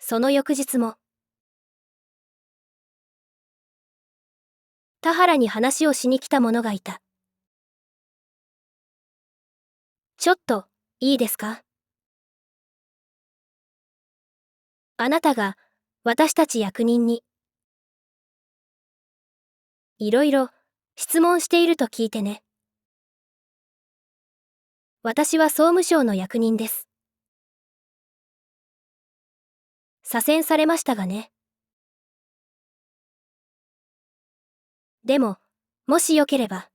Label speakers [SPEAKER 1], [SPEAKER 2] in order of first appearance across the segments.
[SPEAKER 1] その翌日も、田原に話をしに来た者がいた。ちょっと、いいですか？あなたが、私たち役人に、いろいろ、質問していると聞いてね。私は総務省の役人です。左遷されましたがね。でも、もしよければ、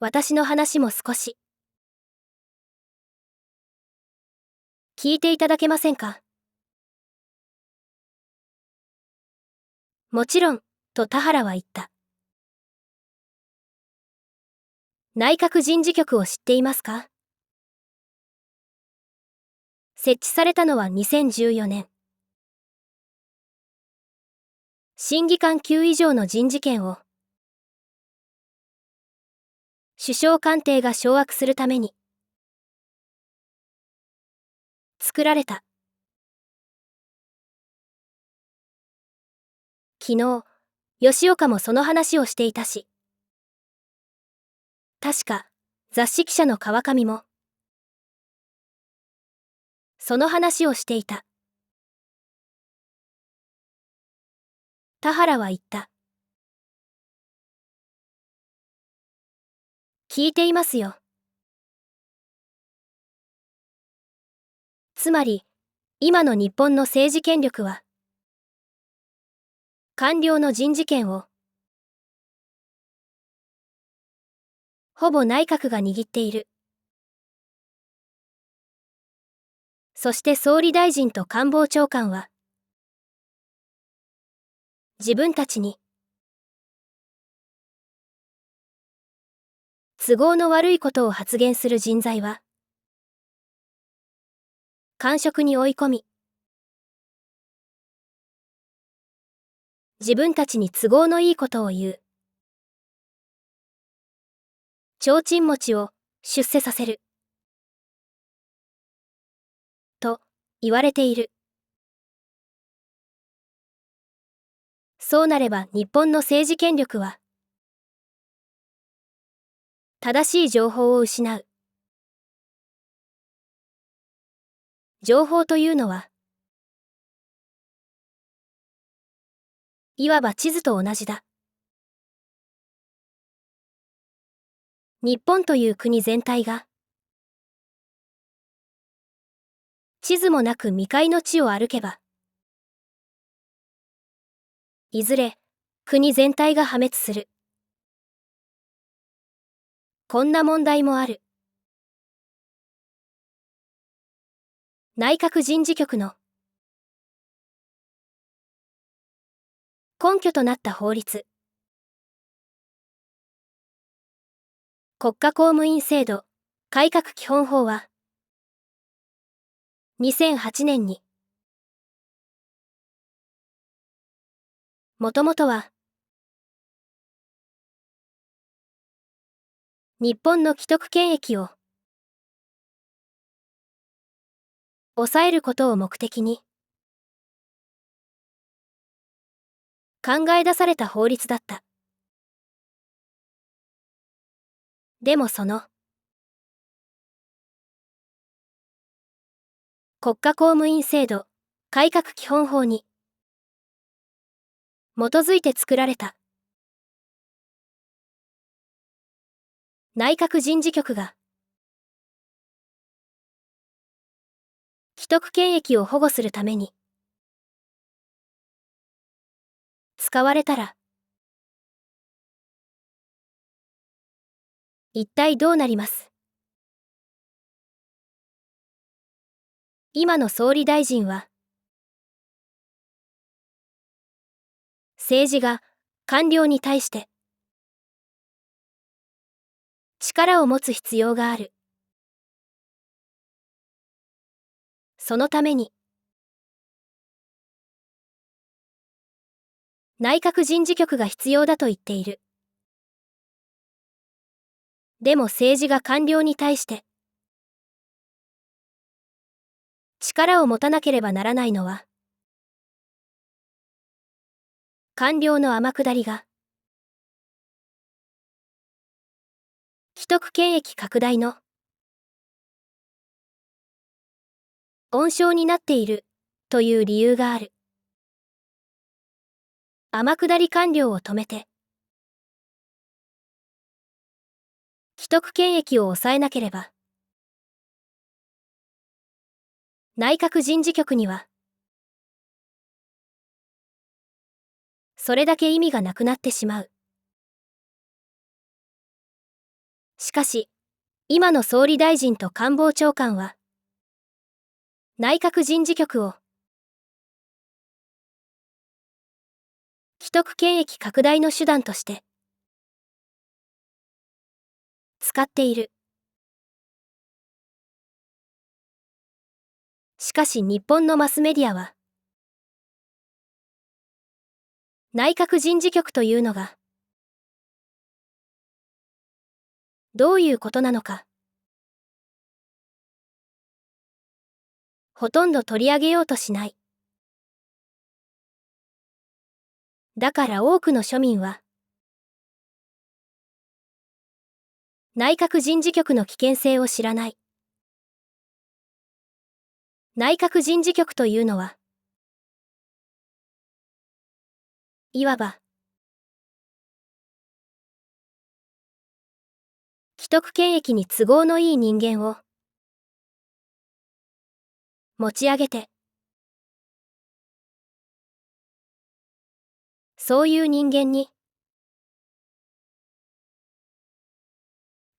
[SPEAKER 1] 私の話も少し、聞いていただけませんか？もちろん、と田原は言った。内閣人事局を知っていますか？設置されたのは2014年。審議官級以上の人事権を、首相官邸が掌握するために、作られた。昨日、吉岡もその話をしていたし、確か、雑誌記者の川上も、その話をしていた。田原は言った。聞いていますよ。つまり、今の日本の政治権力は、官僚の人事権を、ほぼ内閣が握っている。そして総理大臣と官房長官は、自分たちに、都合の悪いことを発言する人材は、官職に追い込み、自分たちに都合のいいことを言う。提灯持ちを出世させる。と言われている。そうなれば日本の政治権力は、正しい情報を失う。情報というのは、いわば地図と同じだ。日本という国全体が、地図もなく未開の地を歩けば、いずれ国全体が破滅する。こんな問題もある。内閣人事局の根拠となった法律、国家公務員制度改革基本法は、2008年に、もともとは、日本の既得権益を抑えることを目的に考え出された法律だった。でもその国家公務員制度改革基本法に基づいて作られた内閣人事局が既得権益を保護するために使われたら一体どうなります？今の総理大臣は政治が官僚に対して力を持つ必要がある。そのために内閣人事局が必要だと言っている。でも政治が官僚に対して力を持たなければならないのは、官僚の天下りが、既得権益拡大の温床になっているという理由がある。天下り官僚を止めて、既得権益を抑えなければ、内閣人事局には、それだけ意味がなくなってしまう。しかし、今の総理大臣と官房長官は、内閣人事局を、既得権益拡大の手段として、使っている。しかし日本のマスメディアは、内閣人事局というのが、どういうことなのか、ほとんど取り上げようとしない。だから多くの庶民は、内閣人事局の危険性を知らない。内閣人事局というのは、いわば、既得権益に都合のいい人間を持ち上げて、そういう人間に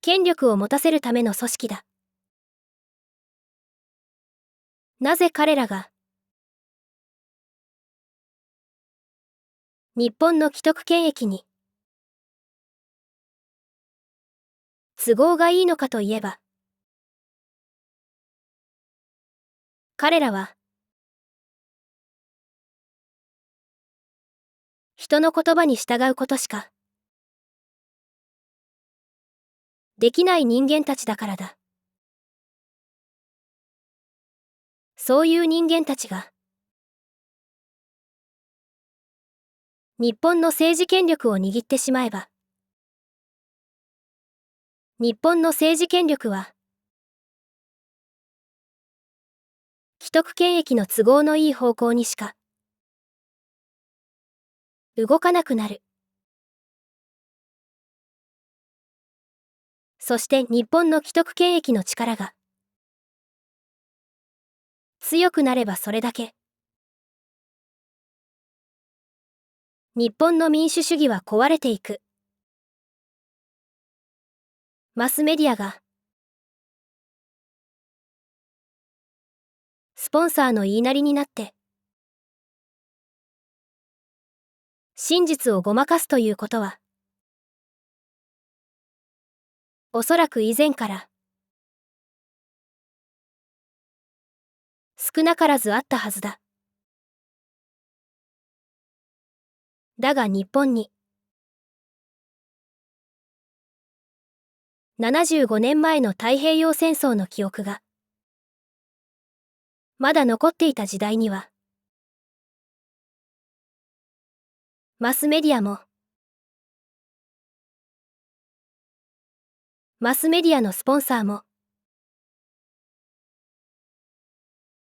[SPEAKER 1] 権力を持たせるための組織だ。なぜ彼らが日本の既得権益に都合がいいのかといえば、彼らは人の言葉に従うことしかできない人間たちだからだ。そういう人間たちが日本の政治権力を握ってしまえば、日本の政治権力は既得権益の都合のいい方向にしか動かなくなる。そして日本の既得権益の力が強くなればそれだけ日本の民主主義は壊れていく。マスメディアがスポンサーの言いなりになって真実をごまかすということは、おそらく以前から少なからずあったはずだ。だが日本に75年前の太平洋戦争の記憶がまだ残っていた時代には、マスメディアもマスメディアのスポンサーも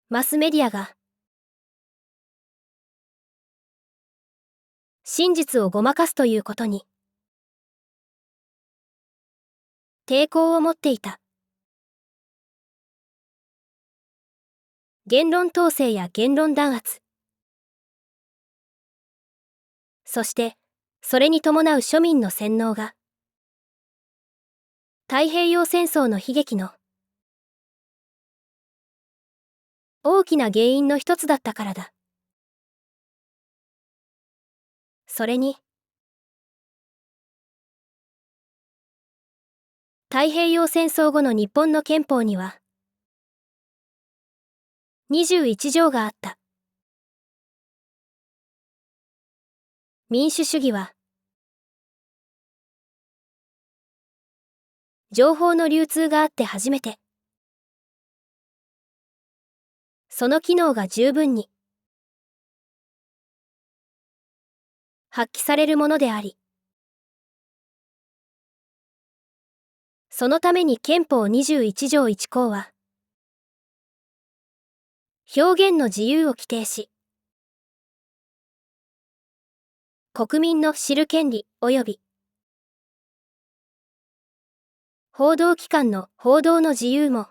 [SPEAKER 1] マスメディアが真実をごまかすということに抵抗を持っていた。言論統制や言論弾圧、そしてそれに伴う庶民の洗脳が太平洋戦争の悲劇の大きな原因の一つだったからだ。それに太平洋戦争後の日本の憲法には21条があった。民主主義は情報の流通があって初めてその機能が十分に発揮されるものであり、そのために憲法21条1項は、表現の自由を規定し、国民の知る権利及び報道機関の報道の自由も、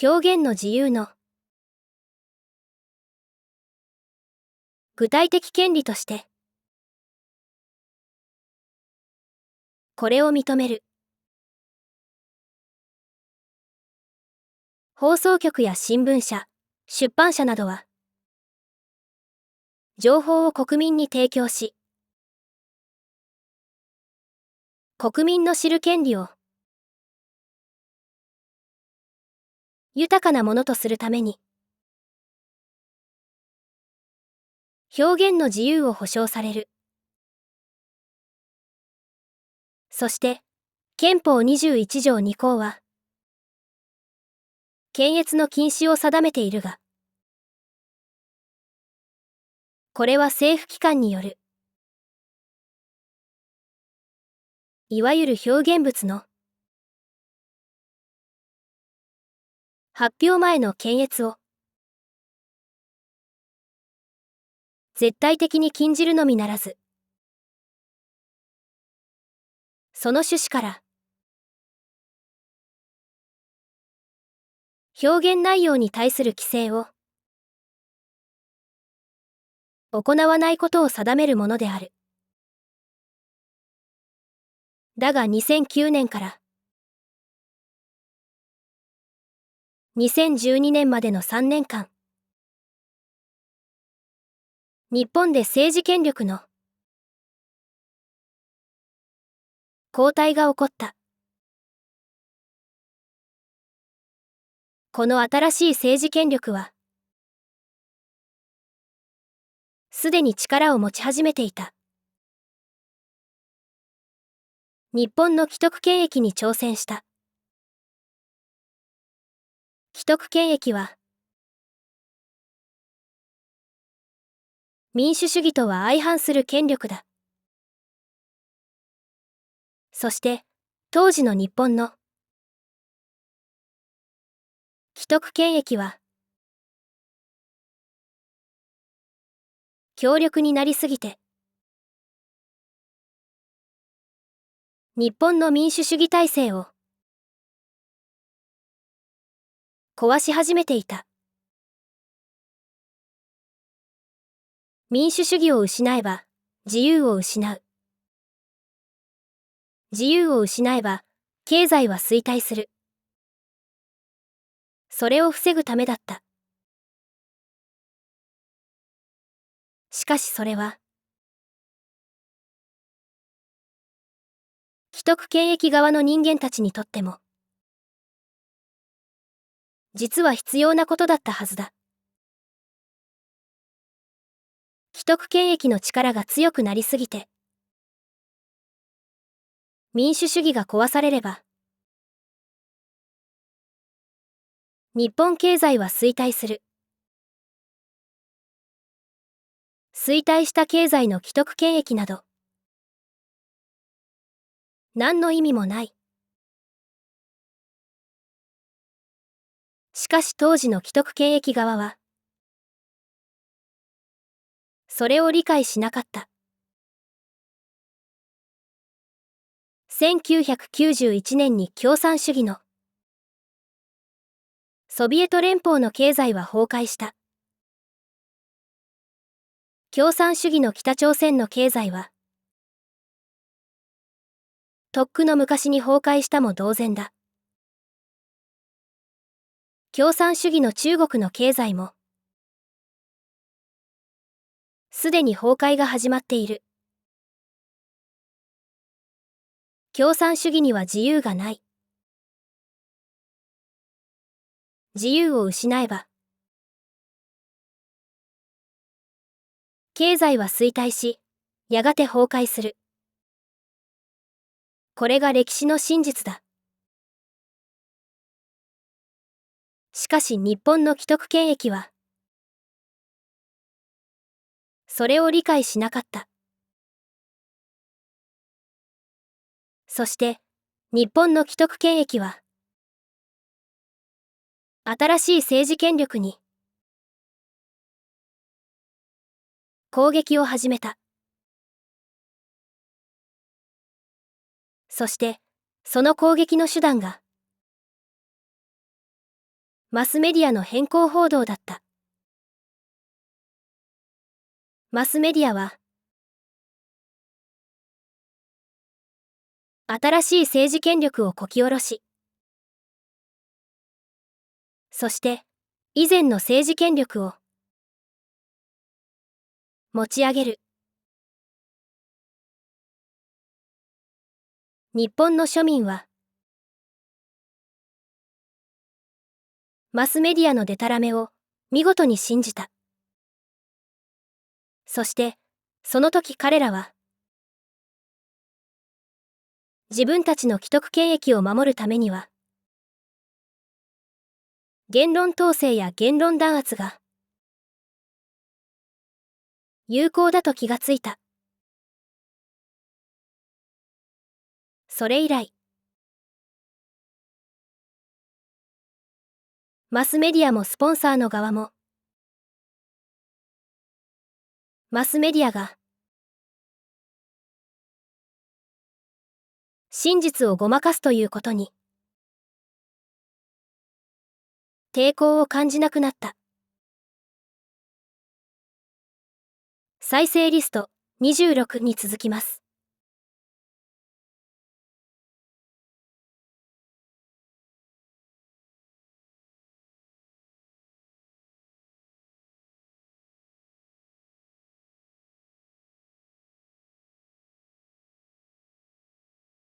[SPEAKER 1] 表現の自由の具体的権利として、これを認める。放送局や新聞社、出版社などは、情報を国民に提供し、国民の知る権利を豊かなものとするために、表現の自由を保障される。そして、憲法21条2項は、検閲の禁止を定めているが、これは政府機関による、いわゆる表現物の発表前の検閲を絶対的に禁じるのみならず、その趣旨から表現内容に対する規制を行わないことを定めるものである。だが2009年から2012年までの3年間、日本で政治権力の交代が起こった。この新しい政治権力は、すでに力を持ち始めていた。日本の既得権益に挑戦した。既得権益は、民主主義とは相反する権力だ。そして、当時の日本の既得権益は、強力になりすぎて、日本の民主主義体制を壊し始めていた。民主主義を失えば、自由を失う。自由を失えば、経済は衰退する。それを防ぐためだった。しかしそれは、既得権益側の人間たちにとっても、実は必要なことだったはずだ。既得権益の力が強くなりすぎて、民主主義が壊されれば、日本経済は衰退する。衰退した経済の既得権益など、何の意味もない。しかし当時の既得権益側は、それを理解しなかった。1991年に共産主義のソビエト連邦の経済は崩壊した。共産主義の北朝鮮の経済は、とっくの昔に崩壊したも同然だ。共産主義の中国の経済も、すでに崩壊が始まっている。共産主義には自由がない。自由を失えば、経済は衰退し、やがて崩壊する。これが歴史の真実だ。しかし日本の既得権益は、それを理解しなかった。そして、日本の既得権益は、新しい政治権力に、攻撃を始めた。そして、その攻撃の手段が、マスメディアの偏向報道だった。マスメディアは、新しい政治権力をこき下ろし、そして、以前の政治権力を持ち上げる。日本の庶民は、マスメディアのデタラメを見事に信じた。そして、その時彼らは、自分たちの既得権益を守るためには、言論統制や言論弾圧が有効だと気がついた。それ以来、マスメディアもスポンサーの側も、マスメディアが真実をごまかすということに抵抗を感じなくなった。再生リスト26に続きます。